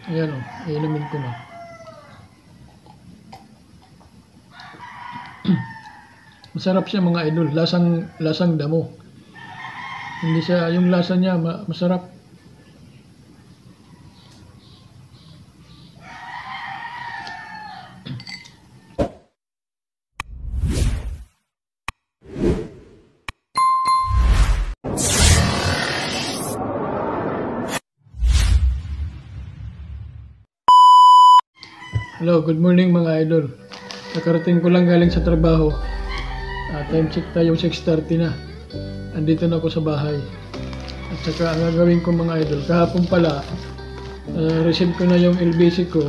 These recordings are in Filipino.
Ayan o, inumin ko na. Masarap siya mga idol, lasang damo. Hindi siya, yung lasa niya masarap. Hello, good morning mga idol. Nakarating ko lang galing sa trabaho. Time check tayo 6:30 na. Andito na ako sa bahay. At saka ang gagawin ko mga idol, kahapon pala receive ko na yung LBC ko,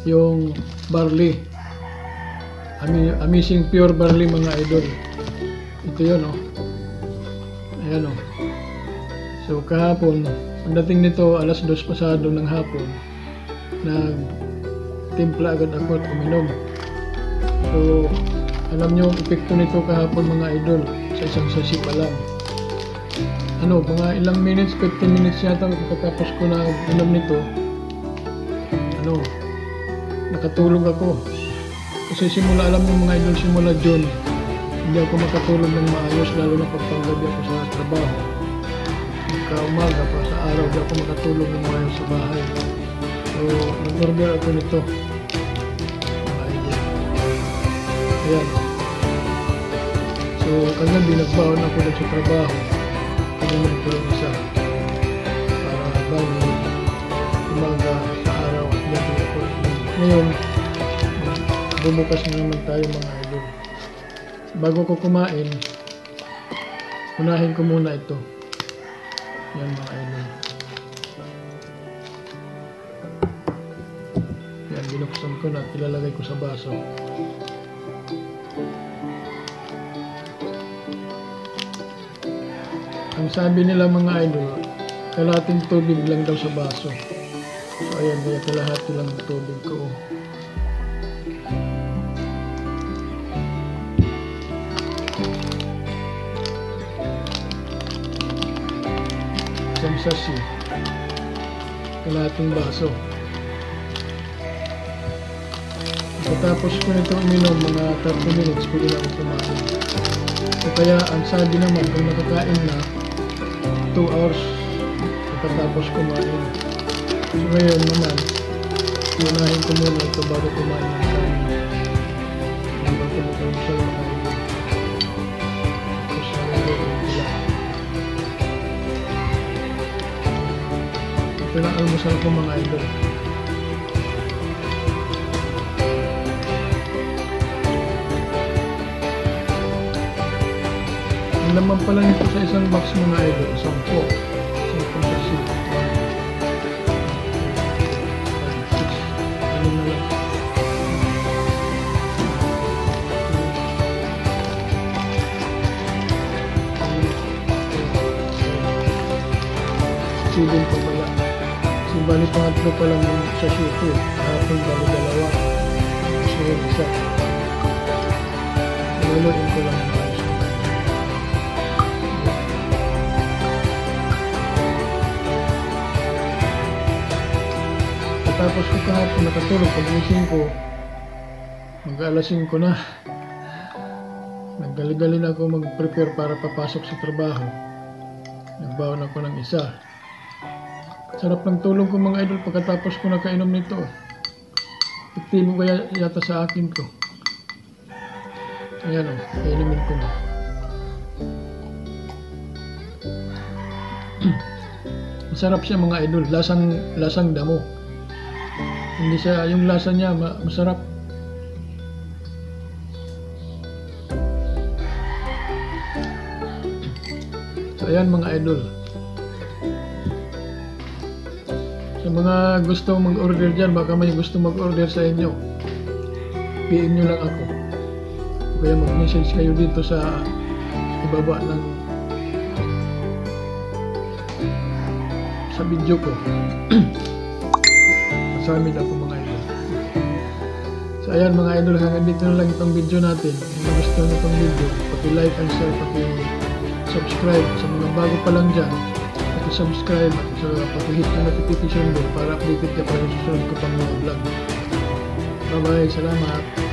yung barley. Amazing pure barley mga idol. Ito yun oh. Ayan oh. So kahapon, pagdating nito alas 2 pasado ng hapon, timpla agad ako at uminom. So, alam nyo, epekto nito kahapon mga idol, sa isang sasi pa lang. Mga ilang minutes, 15 minutes yata pagkatapos ko na inom nito, nakatulog ako. Kasi alam nyo mga idol, simula June, hindi ako makatulog ng maayos, lalo na pagpanggabi ako sa trabaho. Umaga pa sa araw, hindi ako makatulog ng maayos sa bahay. So, nag-order ako nito. Ayan. So, kagabi nagbaon ako na sa trabaho. Kagabi ko lang isa. Para bago umaga sa araw at gabi ako. Ngayon, bumukas na naman tayo mga idol. Bago ko kumain, unahin ko muna ito. Yan mga idol. Yan, binuksan ko na at ilalagay ko sa baso. Ang sabi nila mga idol, kalahating tubig lang daw sa baso. So ayan, kaya kalahati lang ng tubig ko. Isang sasi, kalahating baso. Pagkatapos ko nito uminom, mga 30 minutes pwede na ako kumain. So kaya ang sabi naman, kung nakakain na 2 hours pagkatapos kumain. So ngayon naman, unahin ko muna ito bago kumain ng kain. Bago kumakain siya mga idol. Tapos nalagyan ko lang. Ito na almusal ko mga idol. Ang laman pala nito sa isang box mga idol, 10 sasi. 6, ano na lang. Silin pa pala. So bali pangatlo pa lang yung sasi ito. Hapon bali dalawa. So isa. Luluin ko lang. Tapos ko kahapon nakatulog, pag-gising ko mag-alas 5 na. Nagdali-dali na ako mag-prepare para papasok sa trabaho. Nagbaon ako ng isa. Sarap ng tulog ko mga idol pagkatapos ko nakainom nito. Epektibo kaya yata sa akin to. Ayan o, kainumin ko na. Masarap siya mga idol, lasang damo. Hindi siya, yung lasa niya masarap. So ayan mga idol. Sa mga gusto mag-order dyan, baka may gusto mag-order sa inyo, PM nyo lang ako. Kaya mag-message kayo dito sa ibaba ng sa video ko. Sa amin ako mga idol. So ayan mga idol, hanggang dito na lang itong video natin. Kung gusto nyo itong video, paki-like and share, paki-subscribe. Sa mga bago pa lang dyan, subscribe at pag-hit ng notification bell para updated ka pa sa susunod ko pang mga vlog. Bye bye, salamat.